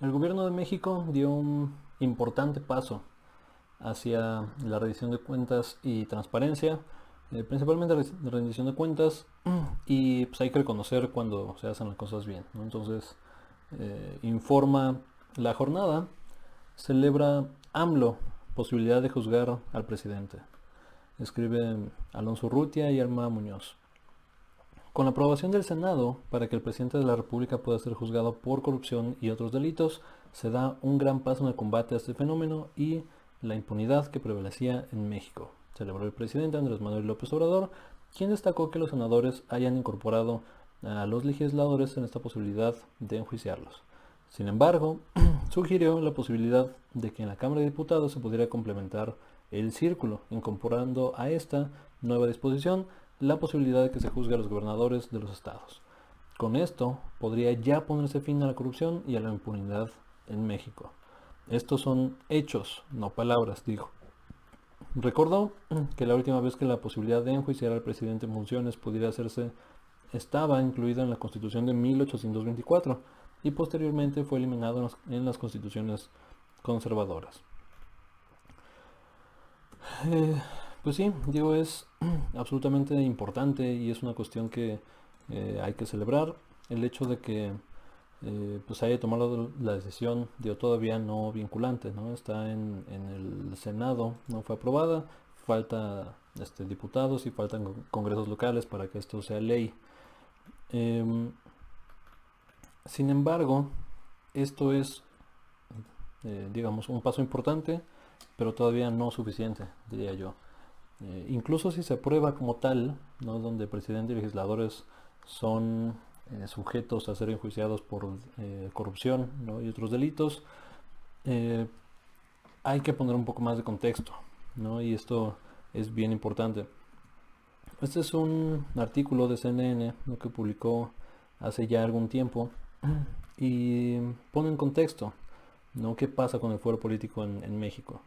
El gobierno de México dio un importante paso hacia la rendición de cuentas y transparencia, principalmente la rendición de cuentas, y pues hay que reconocer cuando se hacen las cosas bien, ¿no? Entonces, informa la jornada, celebra AMLO posibilidad de juzgar al presidente. Escribe Alonso Urrutia y Alma Muñoz. Con la aprobación del Senado para que el presidente de la República pueda ser juzgado por corrupción y otros delitos, se da un gran paso en el combate a este fenómeno y la impunidad que prevalecía en México, celebró el presidente Andrés Manuel López Obrador, quien destacó que los senadores hayan incorporado a los legisladores en esta posibilidad de enjuiciarlos. Sin embargo, sugirió la posibilidad de que en la Cámara de Diputados se pudiera complementar el círculo, incorporando a esta nueva disposición la posibilidad de que se juzgue a los gobernadores de los estados. Con esto podría ya ponerse fin a la corrupción y a la impunidad en México. Estos son hechos, no palabras, dijo. Recordó que la última vez que la posibilidad de enjuiciar al presidente en funciones pudiera hacerse estaba incluida en la Constitución de 1824 y posteriormente fue eliminado en las constituciones conservadoras. Eh, pues sí, digo, es absolutamente importante y es una cuestión que hay que celebrar. El hecho de que pues haya tomado la decisión, digo, todavía no vinculante, ¿no? Está en el Senado, no fue aprobada, falta diputados y faltan congresos locales para que esto sea ley. Em, Sin embargo, esto es, digamos, un paso importante, pero todavía no suficiente, diría yo. Incluso si se aprueba como tal, ¿no? Donde presidente y legisladores son sujetos a ser enjuiciados por corrupción, ¿no? Y otros delitos, eh, hay que poner un poco más de contexto, ¿no? Y esto es bien importante. Este es un artículo de CNN, ¿no? Que publicó hace ya algún tiempo y pone en contexto, ¿no? ¿Qué pasa con el fuero político en México?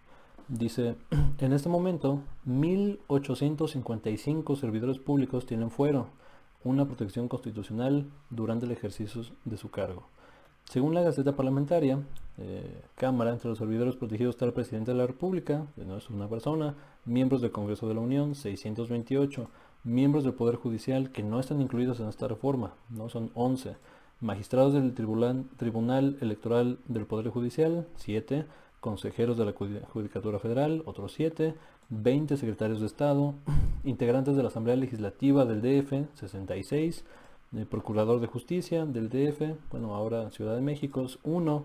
Dice, en este momento, 1.855 servidores públicos tienen fuero, una protección constitucional durante el ejercicio de su cargo. Según la Gaceta Parlamentaria, Cámara, entre los servidores protegidos está el presidente de la República, que no es una persona, miembros del Congreso de la Unión, 628, miembros del Poder Judicial que no están incluidos en esta reforma, no son 11, magistrados del Tribunal Electoral del Poder Judicial, 7, consejeros de la Judicatura Federal, otros 7, 20 secretarios de Estado, integrantes de la Asamblea Legislativa del DF, 66, el Procurador de Justicia del DF, bueno, ahora Ciudad de México, es 1,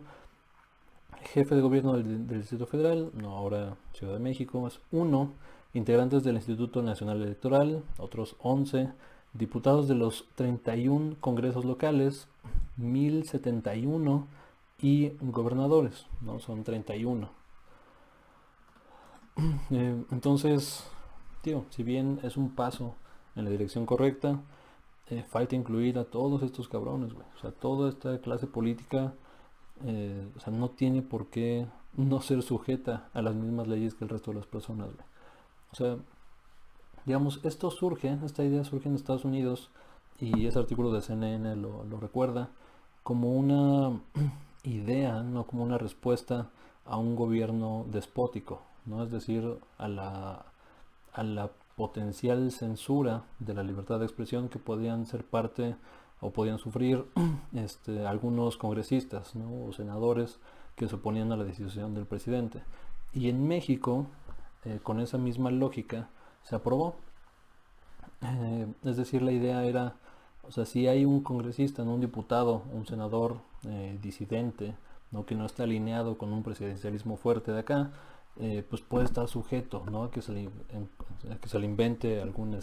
jefe de gobierno del Distrito Federal, no, ahora Ciudad de México, es 1, integrantes del Instituto Nacional Electoral, otros 11, diputados de los 31 congresos locales, 1071, y gobernadores, ¿no? Son 31. Entonces, tío, si bien es un paso en la dirección correcta, falta incluir a todos estos cabrones, güey. O sea, toda esta clase política, o sea, no tiene por qué no ser sujeta a las mismas leyes que el resto de las personas, güey. O sea, digamos, esta idea surge en Estados Unidos y ese artículo de CNN lo recuerda como una idea, no como una respuesta a un gobierno despótico, ¿no? Es decir, a la potencial censura de la libertad de expresión que podían ser parte o podían sufrir algunos congresistas, ¿no? O senadores que se oponían a la decisión del presidente. Y en México, con esa misma lógica, se aprobó. Es decir, la idea era, o sea, si hay un congresista, ¿no? Un diputado, un senador disidente, ¿no? Que no está alineado con un presidencialismo fuerte de acá, pues puede estar sujeto, ¿no? A que se le invente algún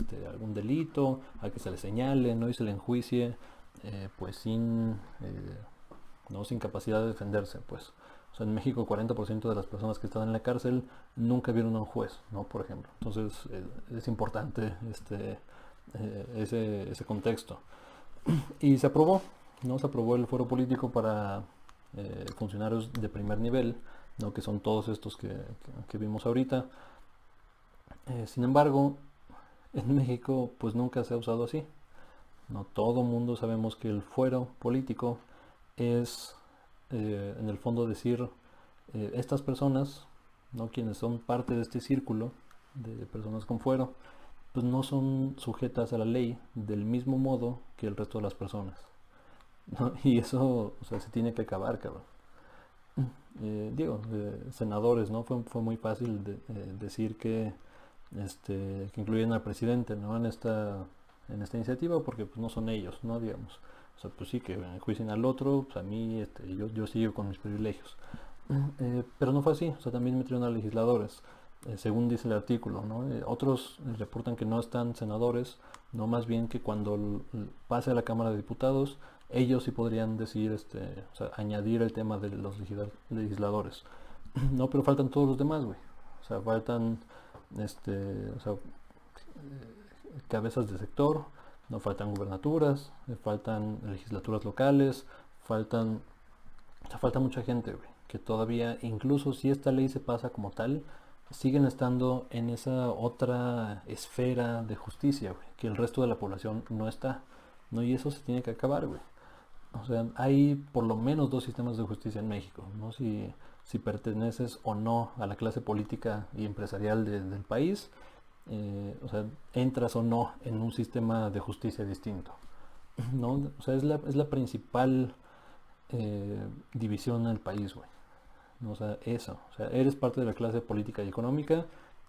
delito, a que se le señale, ¿no? Y se le enjuicie, pues ¿no? Sin capacidad de defenderse, pues. O sea, en México 40% de las personas que están en la cárcel nunca vieron a un juez, ¿no? Por ejemplo. Entonces es importante ese contexto. Y se aprobó, ¿no? Se aprobó el fuero político para funcionarios de primer nivel, ¿no? Que son todos estos que vimos ahorita. Sin embargo, en México pues nunca se ha usado así. No todo mundo sabemos que el fuero político es en el fondo decir, estas personas, ¿no? Quienes son parte de este círculo de personas con fuero, pues no son sujetas a la ley del mismo modo que el resto de las personas, ¿no? Y eso, o sea, se tiene que acabar, cabrón. Digo, senadores, ¿no? Fue muy fácil decir que incluyen al presidente, ¿no? En esta iniciativa, porque pues no son ellos, ¿no? Digamos. O sea, pues sí, que enjuicien al otro, pues a mí, yo sigo con mis privilegios. Pero no fue así, o sea, también metieron a legisladores, según dice el artículo, ¿no? Otros reportan que no están senadores, no, más bien que cuando pase a la Cámara de Diputados, ellos sí podrían decir, o sea, añadir el tema de los legisladores. No, pero faltan todos los demás, güey. O sea, faltan, o sea, cabezas de sector, no faltan gubernaturas, faltan legislaturas locales, faltan, o sea, falta mucha gente, güey, que todavía, incluso si esta ley se pasa como tal, siguen estando en esa otra esfera de justicia, güey, que el resto de la población no está, ¿no? Y eso se tiene que acabar, güey. O sea, hay por lo menos dos sistemas de justicia en México, ¿no? Si perteneces o no a la clase política y empresarial del país, o sea, entras o no en un sistema de justicia distinto, ¿no? O sea, es la principal división en el país, güey. ¿No? O sea, eso. O sea, eres parte de la clase política y económica,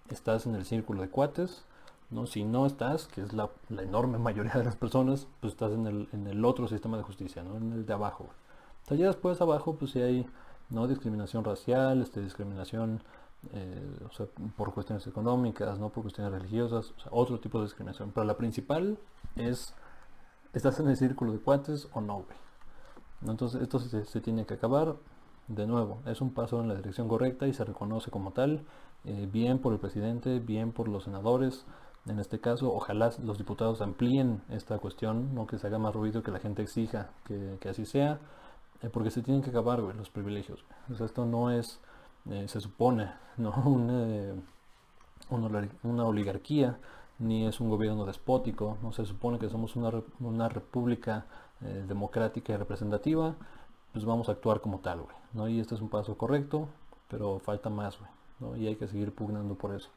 estás en el círculo de cuates, ¿no? Si no estás, que es la enorme mayoría de las personas, pues estás en el otro sistema de justicia, ¿no? En el de abajo, güey. O sea, ya después abajo, pues sí hay, ¿no? Discriminación racial, discriminación, o sea, por cuestiones económicas, ¿no? Por cuestiones religiosas, o sea, otro tipo de discriminación. Pero la principal es, ¿estás en el círculo de cuates o no, güey? ¿No? Entonces esto se tiene que acabar. De nuevo, es un paso en la dirección correcta y se reconoce como tal, bien por el presidente, bien por los senadores. En este caso, ojalá los diputados amplíen esta cuestión, no que se haga más ruido, que la gente exija que así sea, porque se tienen que acabar, güey, los privilegios. O sea, esto no es, se supone, no una oligarquía, ni es un gobierno despótico, no se supone que somos una república democrática y representativa, pues vamos a actuar como tal, güey, ¿no? Y este es un paso correcto, pero falta más, güey, ¿no? Y hay que seguir pugnando por eso.